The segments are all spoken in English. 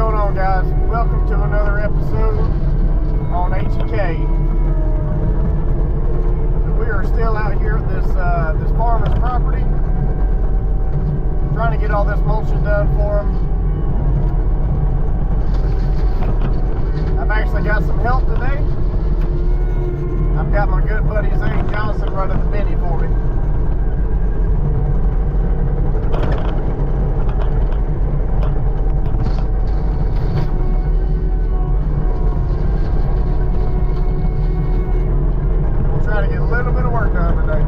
going on, guys? Welcome to another episode on HK. We are still out here at this farmer's property, trying to get all this mulching done for him. I've actually got some help today. I've got my good buddy Zane Johnson running the Benny for me. Try to get a little bit of work done today.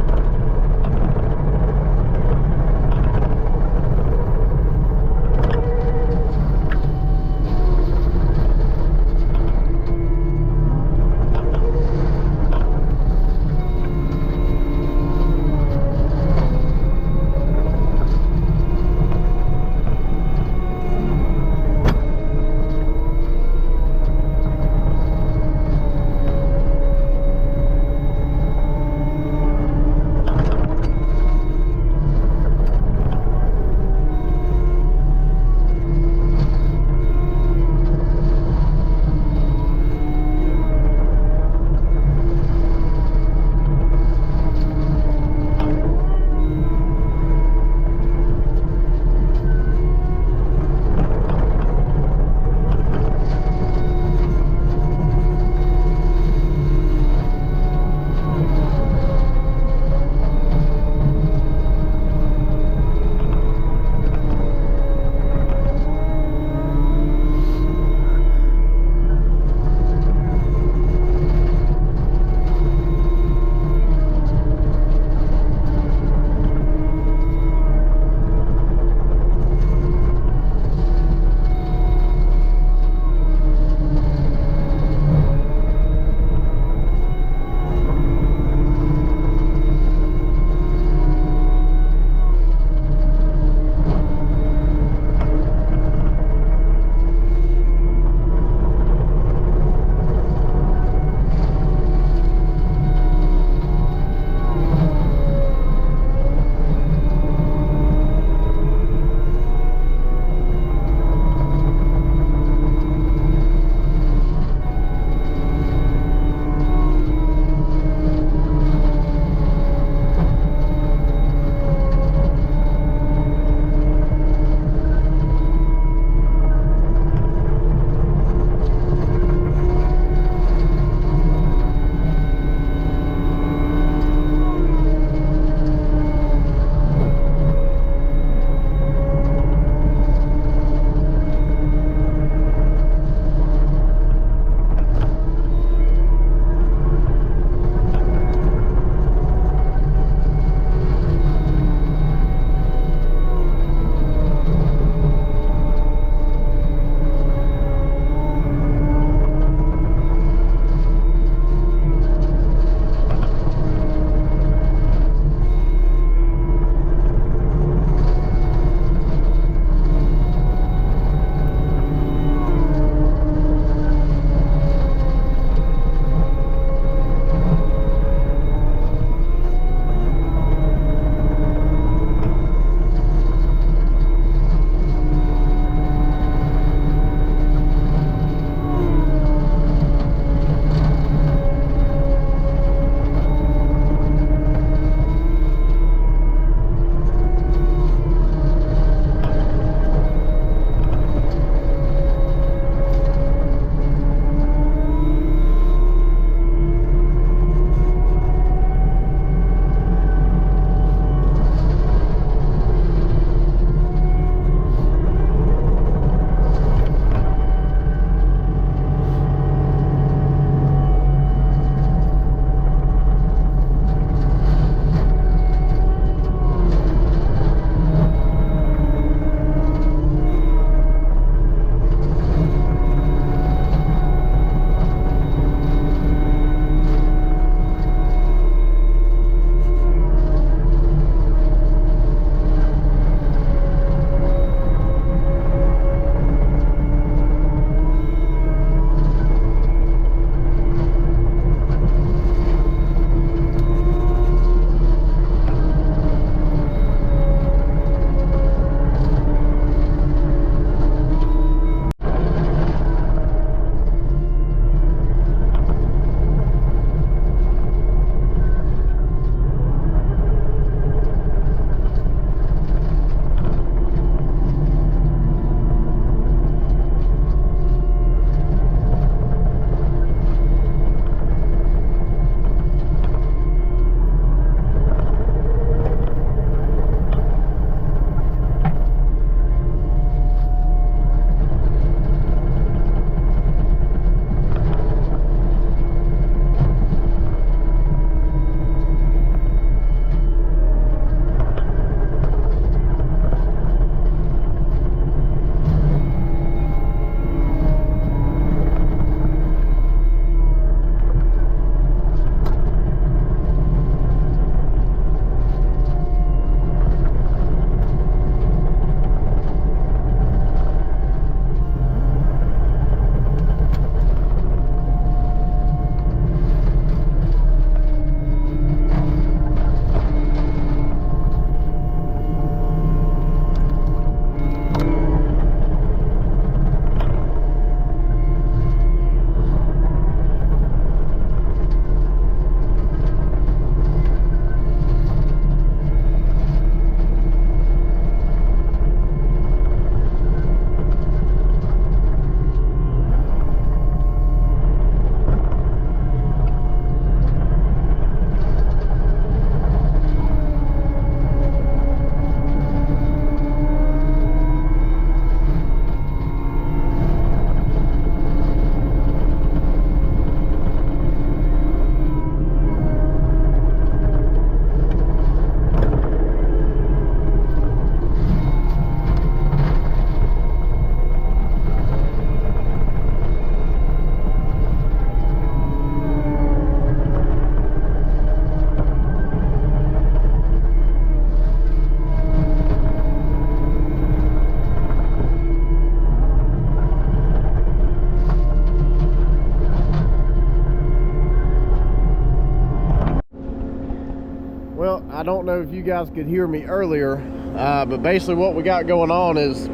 I don't know if you guys could hear me earlier, but basically what we got going on is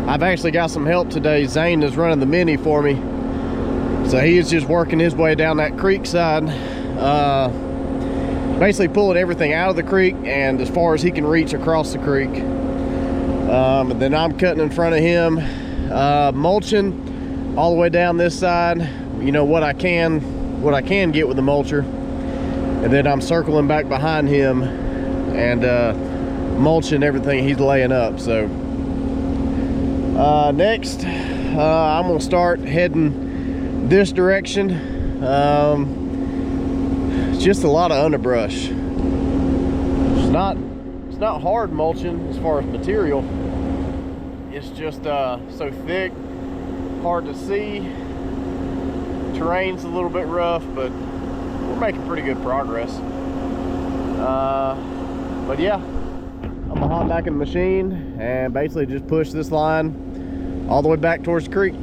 I've actually got some help today. Zane is running the Mini for me. So he is just working his way down that creek side, basically pulling everything out of the creek and as far as he can reach across the creek. And then I'm cutting in front of him, mulching all the way down this side, you know, what I can get with the mulcher. And then I'm circling back behind him and mulching everything he's laying up. So next I'm gonna start heading this direction. It's just a lot of underbrush. It's not hard mulching as far as material. It's just so thick, hard to see. Terrain's a little bit rough, but we're making pretty good progress. But yeah, I'm gonna hop back in the machine and basically just push this line all the way back towards the creek.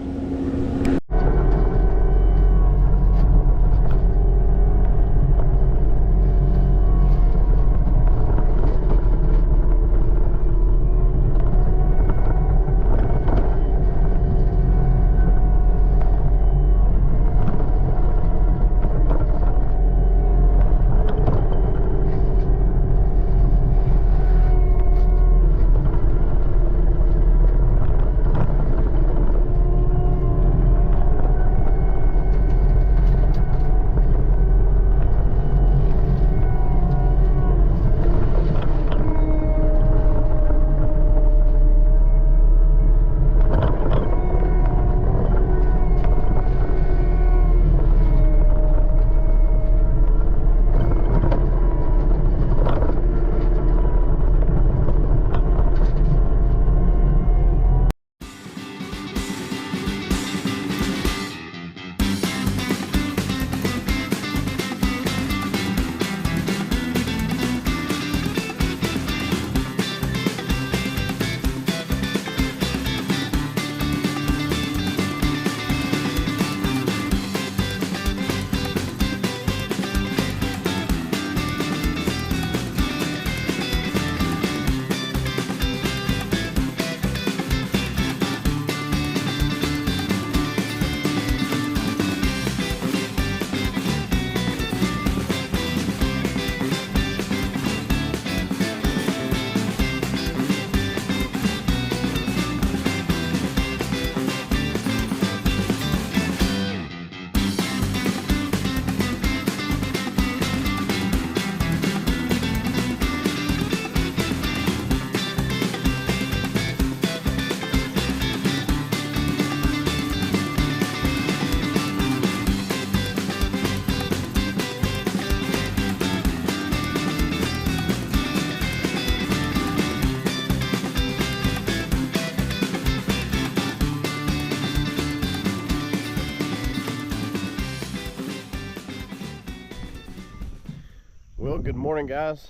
Well, good morning, guys.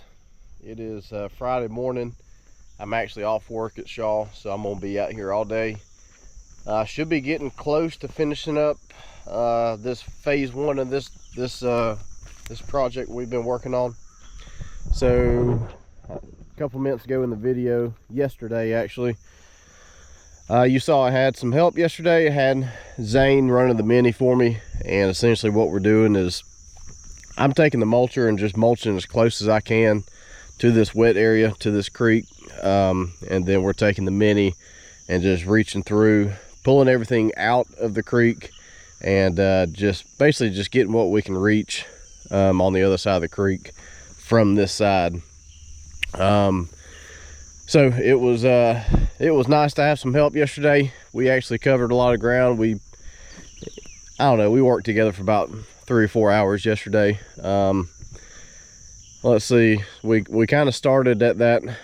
It is Friday morning. I'm actually off work at Shaw, so I'm gonna be out here all day. I should be getting close to finishing up this phase one of this project we've been working on. So a couple minutes ago in the video, yesterday actually, you saw I had some help yesterday. I had Zane running the Mini for me, and essentially what we're doing is I'm taking the mulcher and just mulching as close as I can to this wet area, to this creek, and then we're taking the Mini and just reaching through, pulling everything out of the creek, and just basically just getting what we can reach on the other side of the creek from this side. So it was nice to have some help yesterday. We actually covered a lot of ground. I don't know, we worked together for about 3 or 4 hours yesterday. Let's see, we kind of started at that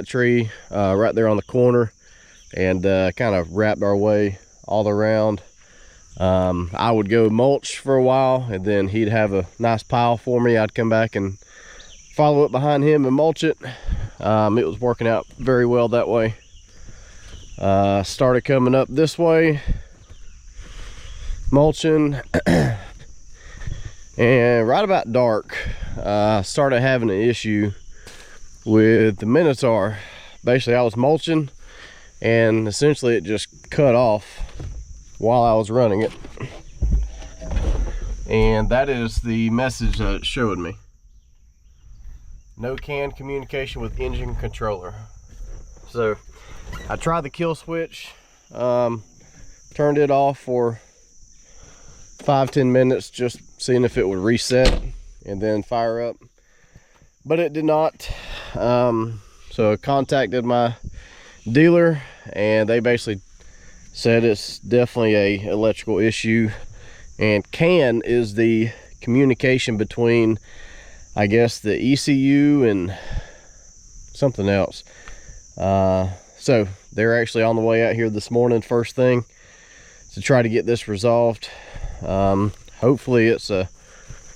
tree right there on the corner, and kind of wrapped our way all around. I would go mulch for a while, and then he'd have a nice pile for me. I'd come back and follow it behind him and mulch it. It was working out very well that way. Started coming up this way, mulching, And right about dark, I started having an issue with the Minotaur. Basically, I was mulching and essentially it just cut off while I was running it. And that is the message that it showed me. No CAN communication with engine controller. So I tried the kill switch, turned it off for 5-10 minutes, just seeing if it would reset and then fire up, but it did not. So I contacted my dealer and they basically said it's definitely a electrical issue, and CAN is the communication between, I guess, the ECU and something else. So they're actually on the way out here this morning first thing to try to get this resolved. Hopefully it's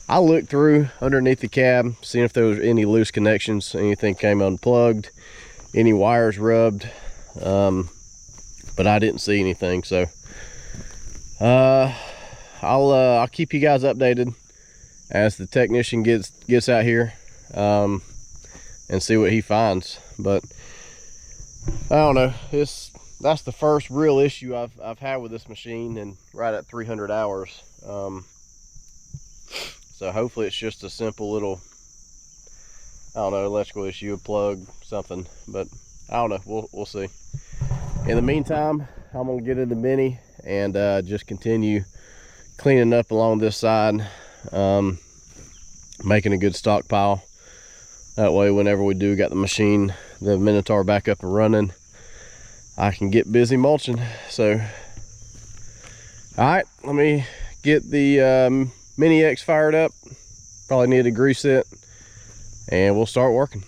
I looked through underneath the cab, seeing if there was any loose connections, anything came unplugged, any wires rubbed, but I didn't see anything. So I'll keep you guys updated as the technician gets out here, and see what he finds. But I don't know, that's the first real issue I've had with this machine, and right at 300 hours. So hopefully it's just a simple little, I don't know, electrical issue, a plug, something. But I don't know, we'll see. In the meantime, I'm gonna get in the Mini and just continue cleaning up along this side, making a good stockpile. That way, whenever we do got the machine, the Minotaur back up and running, I can get busy mulching. So, all right, let me get the Mini X fired up. Probably need to grease it, and we'll start working.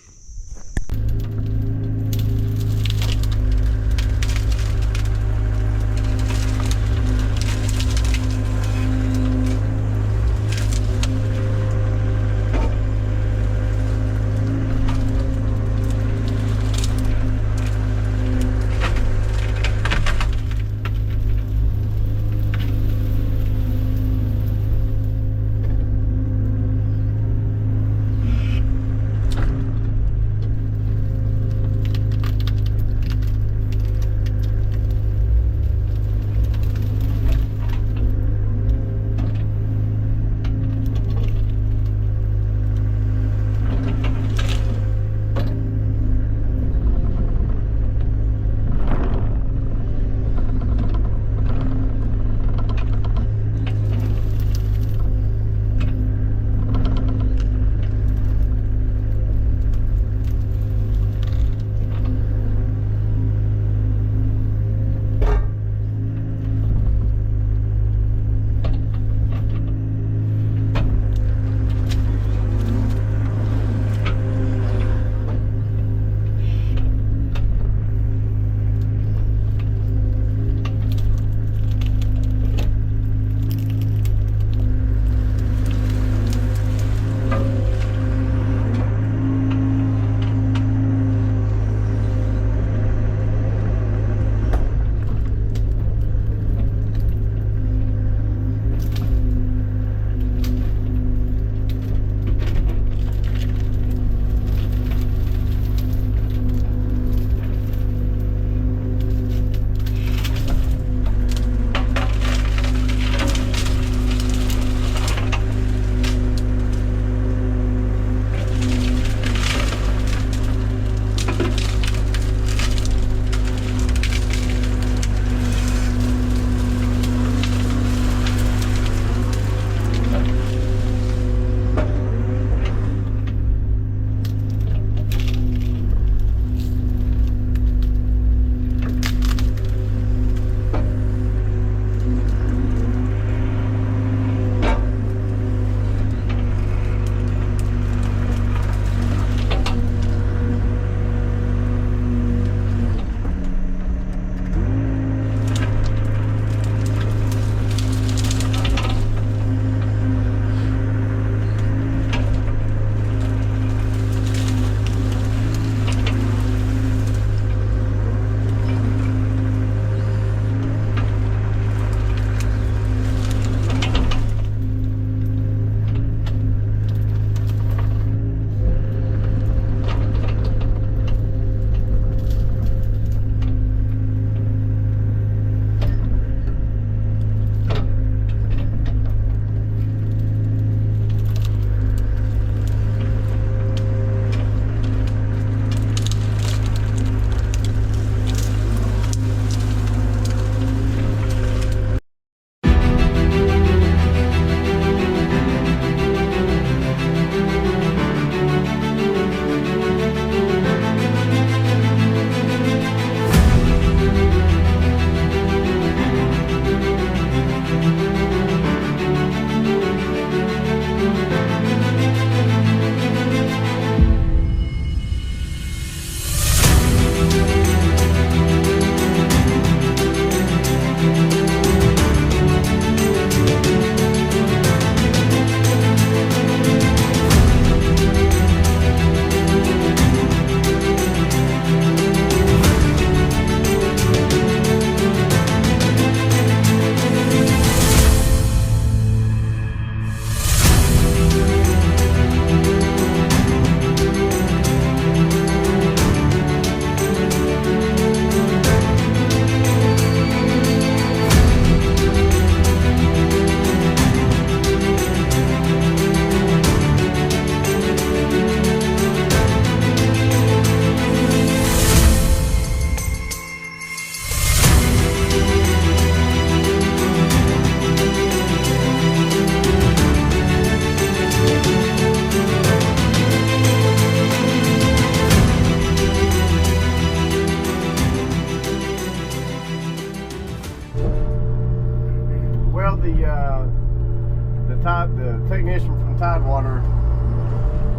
the technician from Tidewater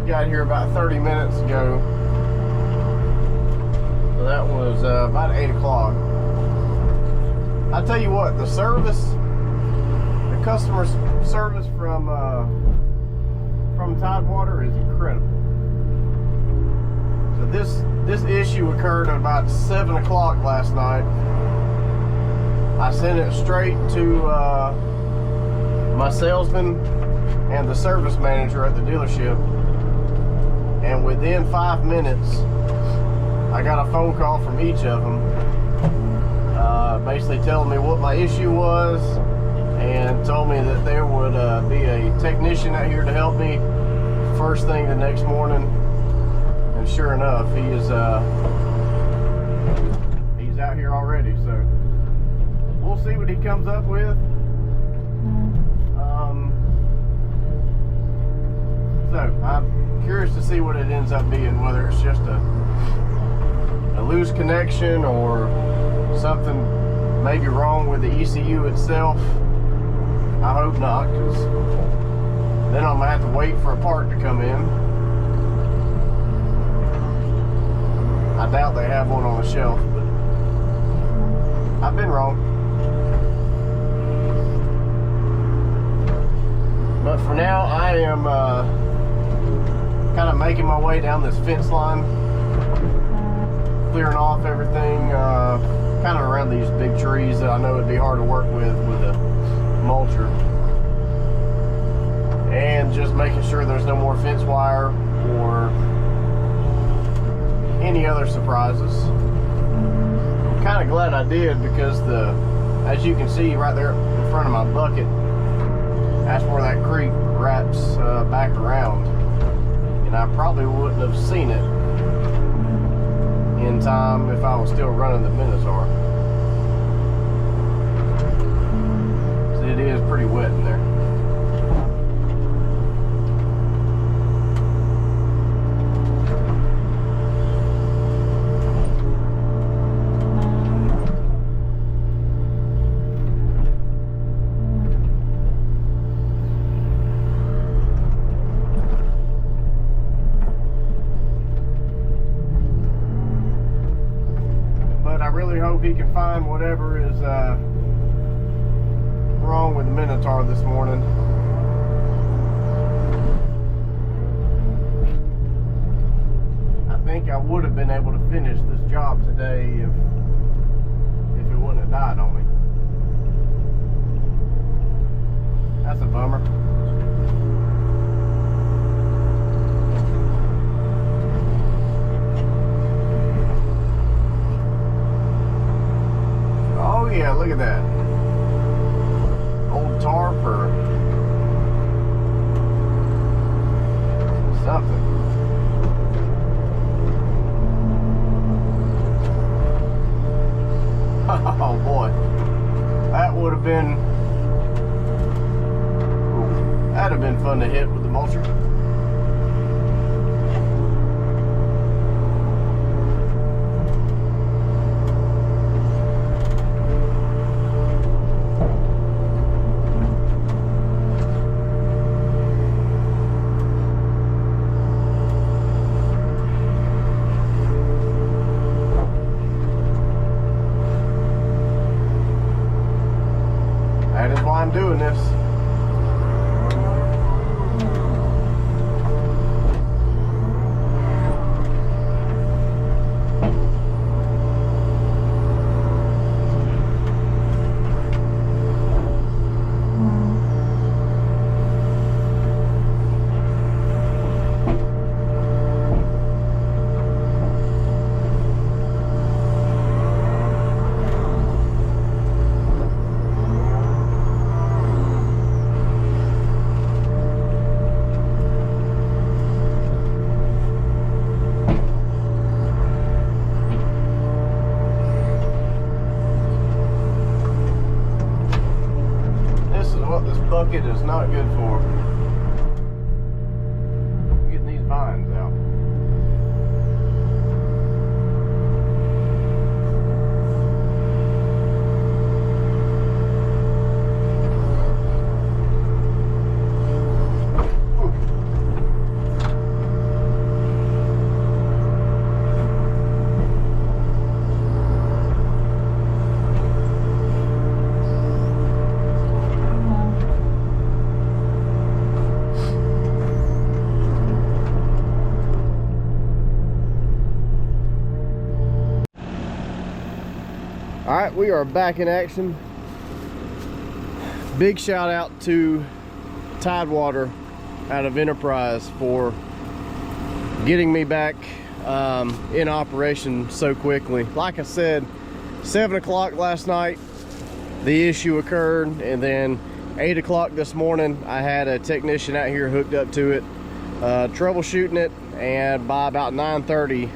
got here about 30 minutes ago. So that was about 8 o'clock. I tell you what, the customer service from Tidewater is incredible. So this issue occurred at about 7 o'clock last night. I sent it straight to my salesman and the service manager at the dealership, and within 5 minutes I got a phone call from each of them, basically telling me what my issue was and told me that there would be a technician out here to help me first thing the next morning. And sure enough, he's out here already, so we'll see what he comes up with. So I'm curious to see what it ends up being, whether it's just a loose connection or something maybe wrong with the ECU itself. I hope not, because then I'm gonna have to wait for a part to come in. I doubt they have one on the shelf, but I've been wrong. But for now, I am kind of making my way down this fence line, clearing off everything kind of around these big trees that I know would be hard to work with a mulcher, and just making sure there's no more fence wire or any other surprises. I'm kind of glad I did, because as you can see right there in front of my bucket, that's where that creek wraps back around, and I probably wouldn't have seen it in time if I was still running the Minotaur. So it is pretty wet in there. Hope he can find whatever is wrong with the Minotaur this morning. I think I would have been able to finish this job today if it wouldn't have died on me. That's a bummer. Oh yeah, look at that. Old tarp or something. Oh boy. That would have been... that'd have been fun to hit with the mulcher. That is why I'm doing this. Bucket is not good for getting these vines out. All right, we are back in action. Big shout out to Tidewater out of Enterprise for getting me back in operation so quickly. Like I said, 7 o'clock last night, the issue occurred, and then 8 o'clock this morning, I had a technician out here hooked up to it, troubleshooting it, and by about 9:30,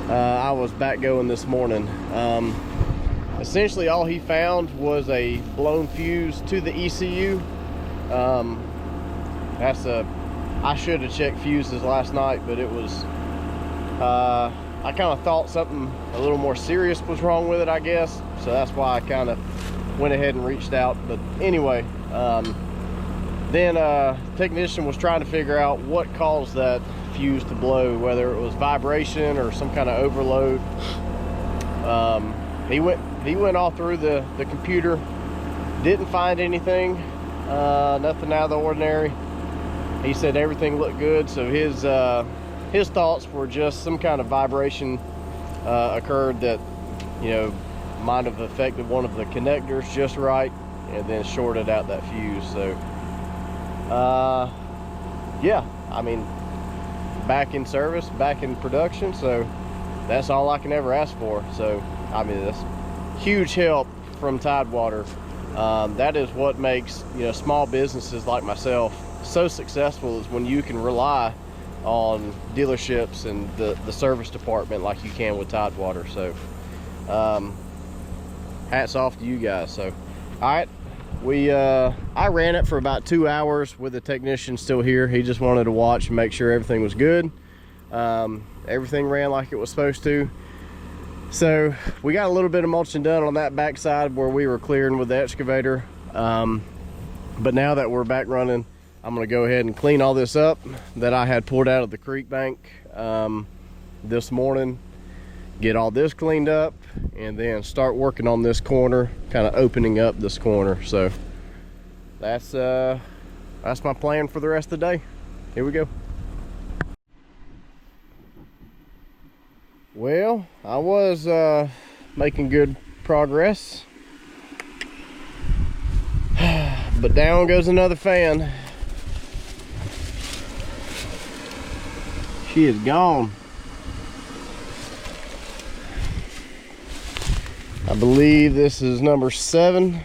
I was back going this morning. Essentially all he found was a blown fuse to the ECU. I should have checked fuses last night, but it was, I kind of thought something a little more serious was wrong with it, I guess. So that's why I kind of went ahead and reached out. But anyway, then technician was trying to figure out what caused that fuse to blow, whether it was vibration or some kind of overload. He went all through the computer, didn't find anything, nothing out of the ordinary. He said everything looked good, so his thoughts were just some kind of vibration occurred that, you know, might have affected one of the connectors just right, and then shorted out that fuse. So yeah, I mean, back in service, back in production, so that's all I can ever ask for. So I mean, that's huge help from Tidewater. That is what makes, you know, small businesses like myself so successful, is when you can rely on dealerships and the service department like you can with Tidewater. So hats off to you guys. So all right, I ran it for about 2 hours with the technician still here. He just wanted to watch and make sure everything was good. Everything ran like it was supposed to. So we got a little bit of mulching done on that backside where we were clearing with the excavator. But now that we're back running, I'm gonna go ahead and clean all this up that I had pulled out of the creek bank this morning, get all this cleaned up, and then start working on this corner, kind of opening up this corner. So that's my plan for the rest of the day. Here we go. Well, I was making good progress, but down goes another fan. She is gone. I believe this is number 7,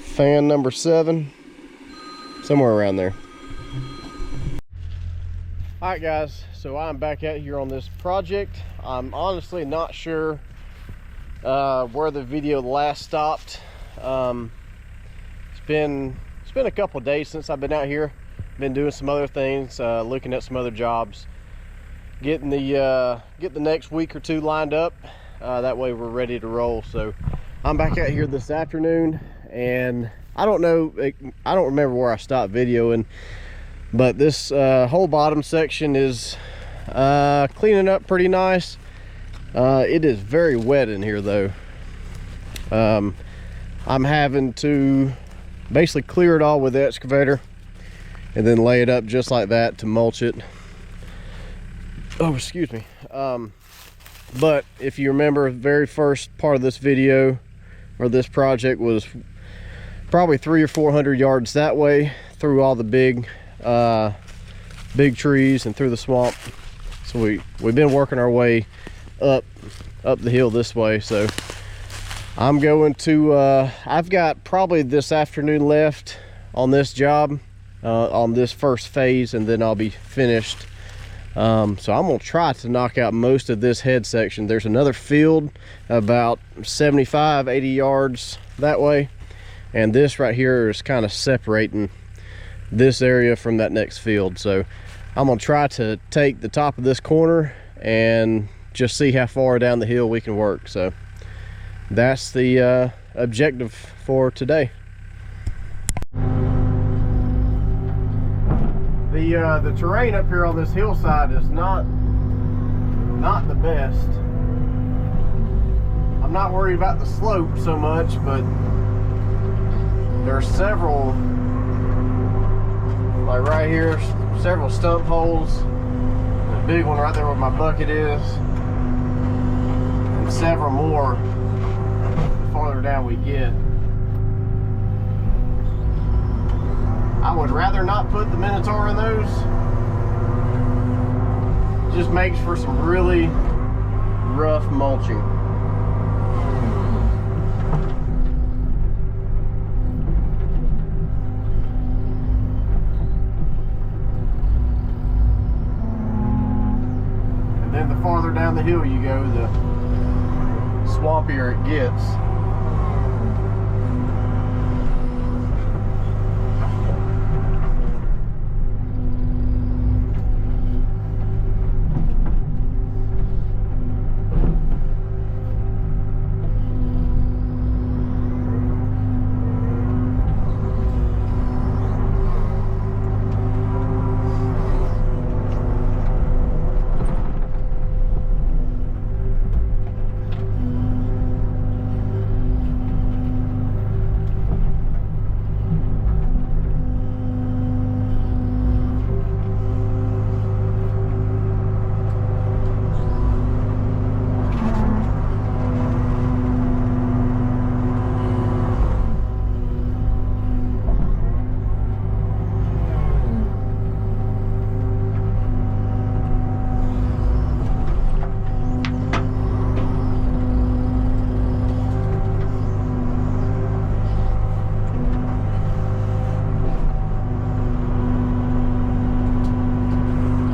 fan number 7, somewhere around there. All right guys, so I'm back out here on this project. I'm honestly not sure where the video last stopped. It's been a couple days since I've been out here. Been doing some other things, looking at some other jobs, getting the next week or two lined up. That way we're ready to roll. So I'm back out here this afternoon, and I don't remember where I stopped videoing, but this whole bottom section is cleaning up pretty nice. It is very wet in here though. I'm having to basically clear it all with the excavator and then lay it up just like that to mulch it. Oh, excuse me. But if you remember, the very first part of this video or this project was probably 300 or 400 yards that way through all the big trees and through the swamp. So we've been working our way up the hill this way. So I'm going to I've got probably this afternoon left on this job, on this first phase, and then I'll be finished. So I'm gonna try to knock out most of this head section. There's another field about 75-80 yards that way, and this right here is kind of separating this area from that next field. So I'm gonna try to take the top of this corner and just see how far down the hill we can work. So that's the objective for today. The terrain up here on this hillside is not the best. I'm not worried about the slope so much, but there are several, like right here, several stump holes. The big one right there where my bucket is. And several more the farther down we get. I would rather not put the Minotaur in those. Just makes for some really rough mulching. And then the farther down the hill you go, the swampier it gets.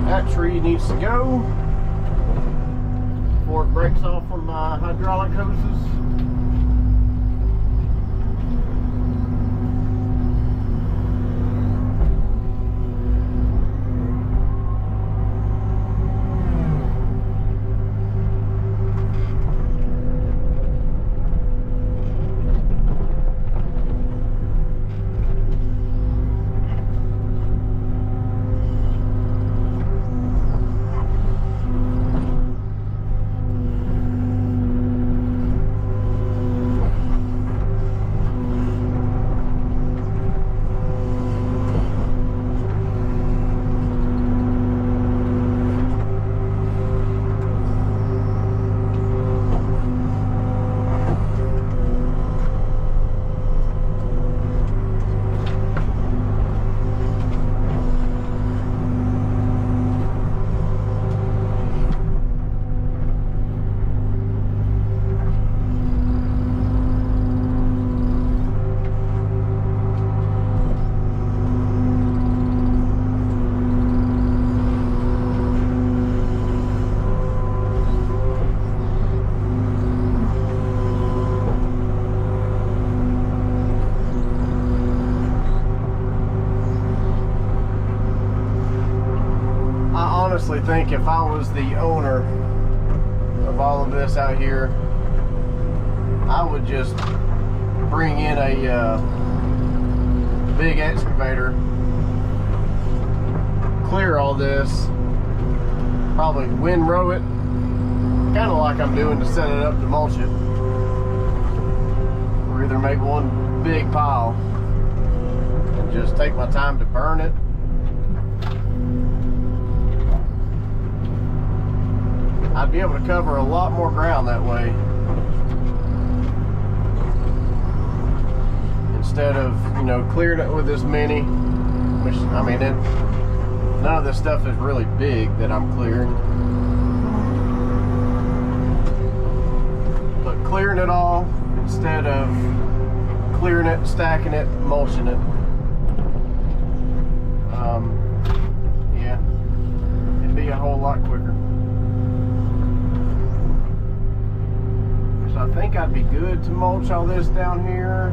That tree needs to go before it breaks off from my hydraulic hoses. Honestly think if I was the owner of all of this out here, I would just bring in a big excavator, clear all this, probably windrow it, kind of like I'm doing to set it up to mulch it, or either make one big pile and just take my time to burn it. I'd be able to cover a lot more ground that way instead of, you know, clearing it with this mini, which, I mean, none of this stuff is really big that I'm clearing. But clearing it all instead of clearing it, stacking it, mulching it. Yeah, it'd be a whole lot quicker. I think I'd be good to mulch all this down here.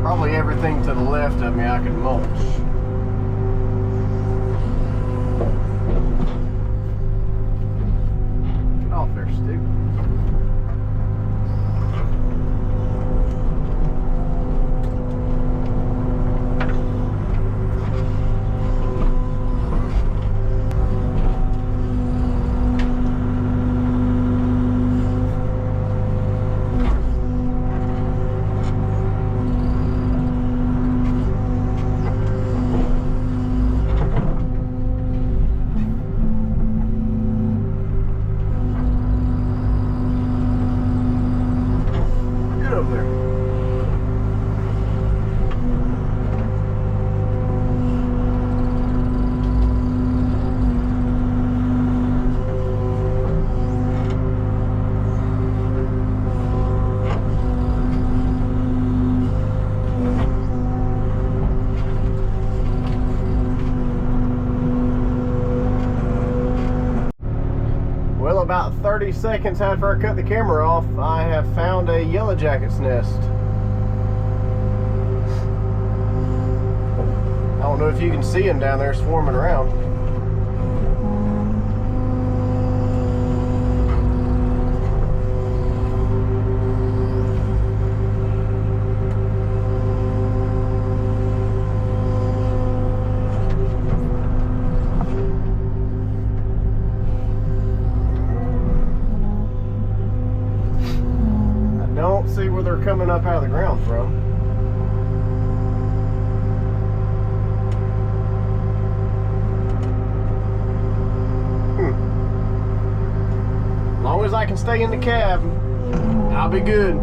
Probably everything to the left of me I could mulch. Get off there, Stu. about 30 seconds after I cut the camera off, I have found a yellow jacket's nest. I don't know if you can see them down there swarming around. See where they're coming up out of the ground from. As long as I can stay in the cab, I'll be good.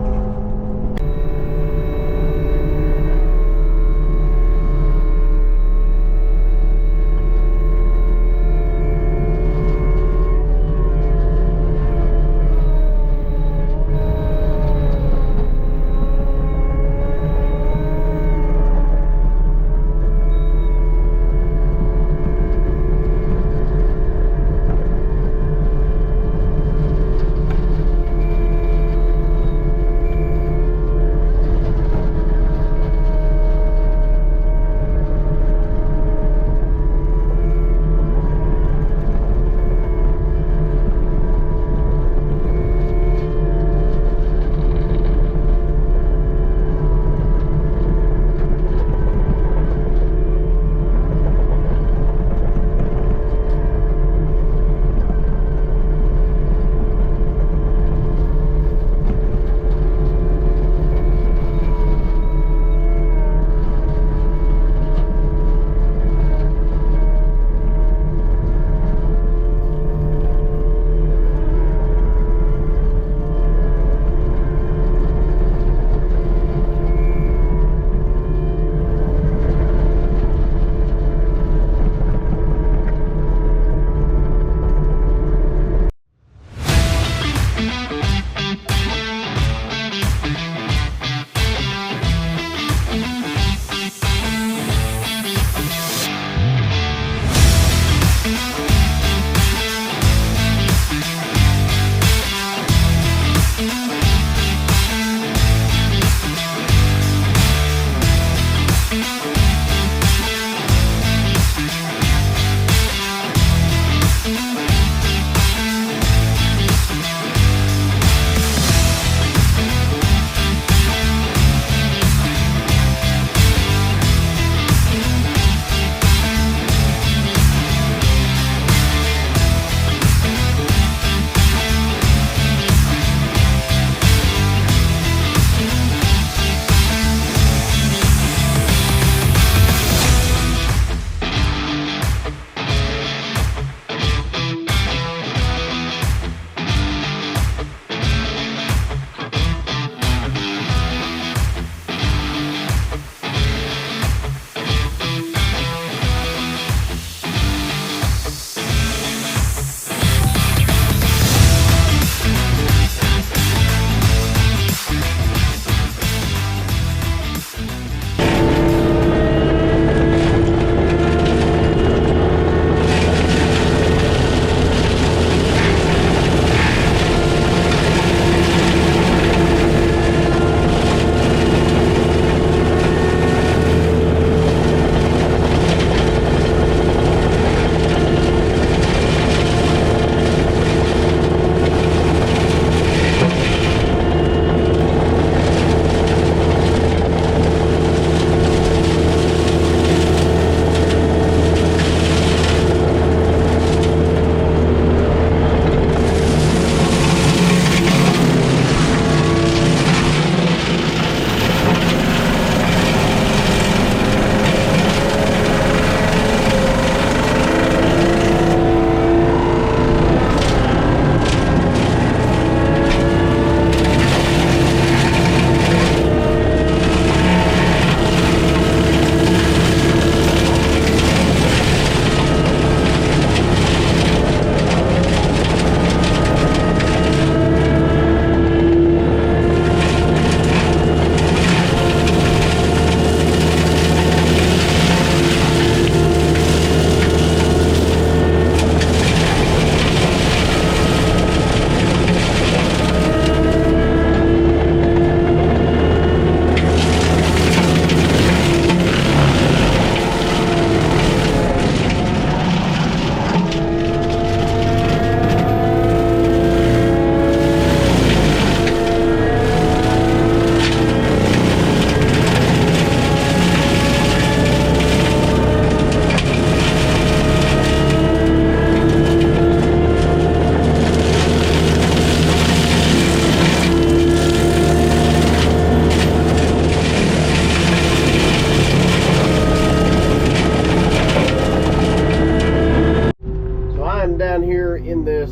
here in this,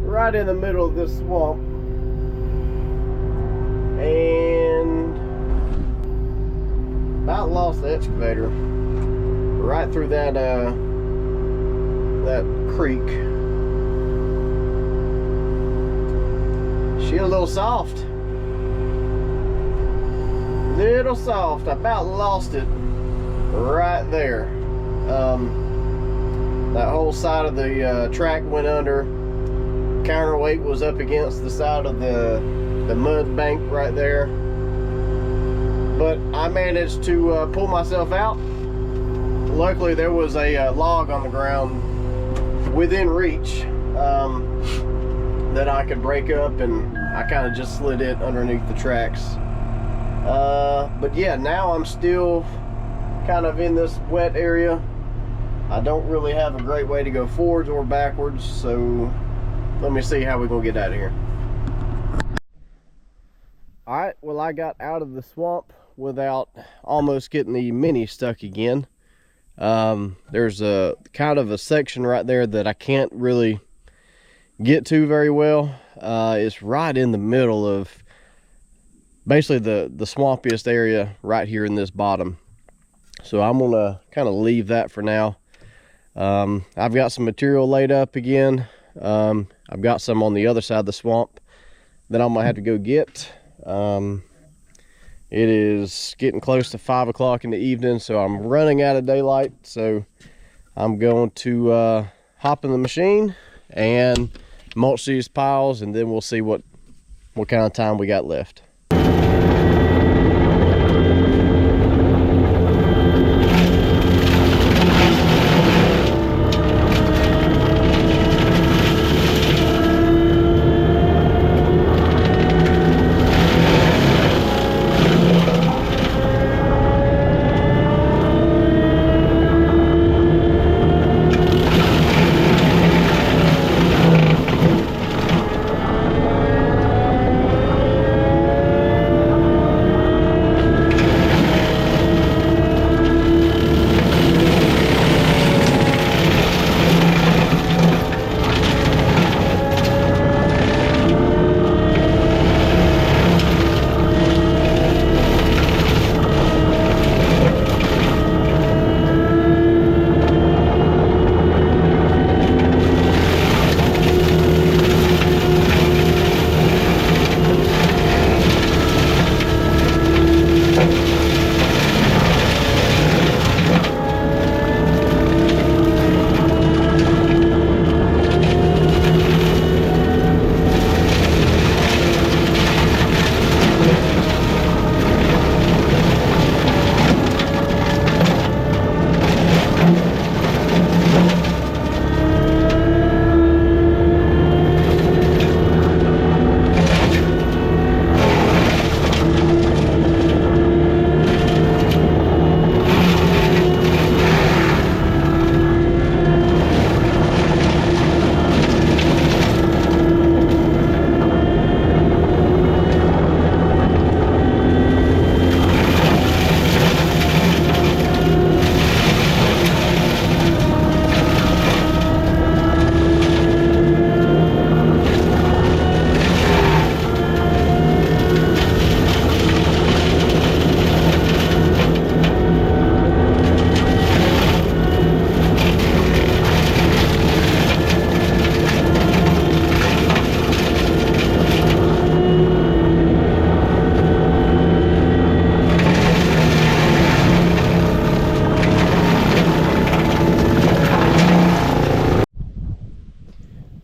right in the middle of this swamp, and about lost the excavator right through that that creek. She a little soft. Little soft. I about lost it right there. That whole side of the track went under. Counterweight was up against the side of the mud bank right there. But I managed to pull myself out. Luckily there was a log on the ground within reach that I could break up, and I kind of just slid it underneath the tracks. But yeah, now I'm still kind of in this wet area. I don't really have a great way to go forwards or backwards, so let me see how we're gonna get out of here. All right, well, I got out of the swamp without almost getting the Mini stuck again. There's a kind of a section right there that I can't really get to very well. It's right in the middle of basically the swampiest area right here in this bottom. So I'm gonna kind of leave that for now. I've got some material laid up again. I've got some on the other side of the swamp that I'm gonna have to go get. It is getting close to 5 o'clock in the evening, so I'm running out of daylight. So I'm going to hop in the machine and mulch these piles, and then we'll see what kind of time we got left.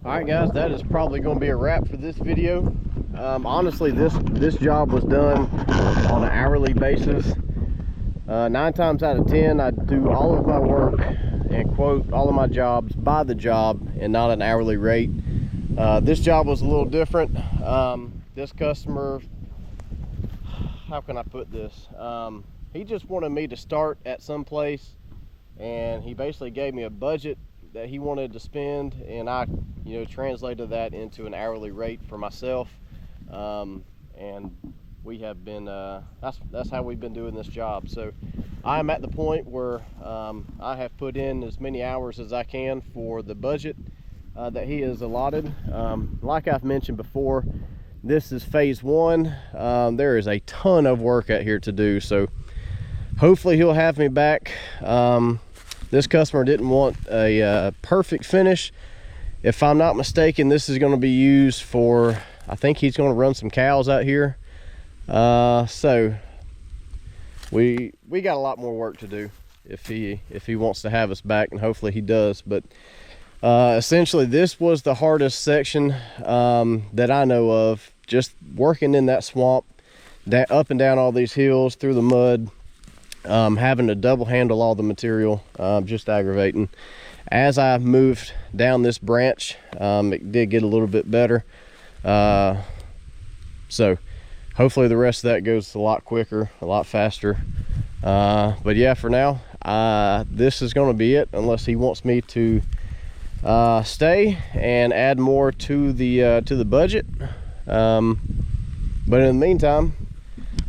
Alright guys, that is probably going to be a wrap for this video. Honestly, this job was done on an hourly basis. 9 times out of 10, I do all of my work and quote all of my jobs by the job and not an hourly rate. This job was a little different. This customer, how can I put this? He just wanted me to start at some place, and he basically gave me a budget that he wanted to spend, and I translated that into an hourly rate for myself. And we have been that's how we've been doing this job. So I'm at the point where I have put in as many hours as I can for the budget, that he has allotted. Like I've mentioned before, this is phase one. There is a ton of work out here to do, so hopefully he'll have me back. This customer didn't want a perfect finish. If I'm not mistaken, this is going to be used for, I think he's going to run some cows out here. So we got a lot more work to do if he wants to have us back, and hopefully he does. But essentially this was the hardest section that I know of, just working in that swamp, up and down all these hills through the mud, having to double handle all the material, just aggravating. As I moved down this branch, it did get a little bit better, so hopefully the rest of that goes a lot quicker, a lot faster. But yeah, for now, this is going to be it, unless he wants me to stay and add more to the budget. But in the meantime,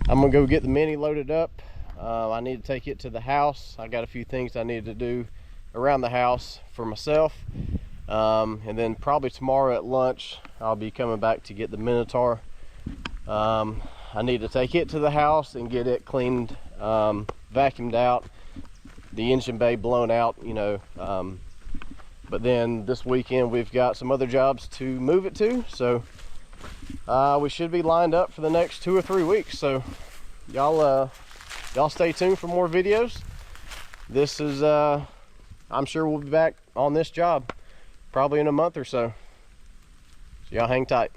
I'm gonna go get the Mini loaded up. I need to take it to the house. I got a few things I need to do around the house for myself, and then probably tomorrow at lunch I'll be coming back to get the Minotaur. I need to take it to the house and get it cleaned, vacuumed out, the engine bay blown out, you know. But then this weekend we've got some other jobs to move it to, so we should be lined up for the next 2 or 3 weeks. So y'all stay tuned for more videos. This is I'm sure we'll be back on this job probably in a month or so. So y'all hang tight.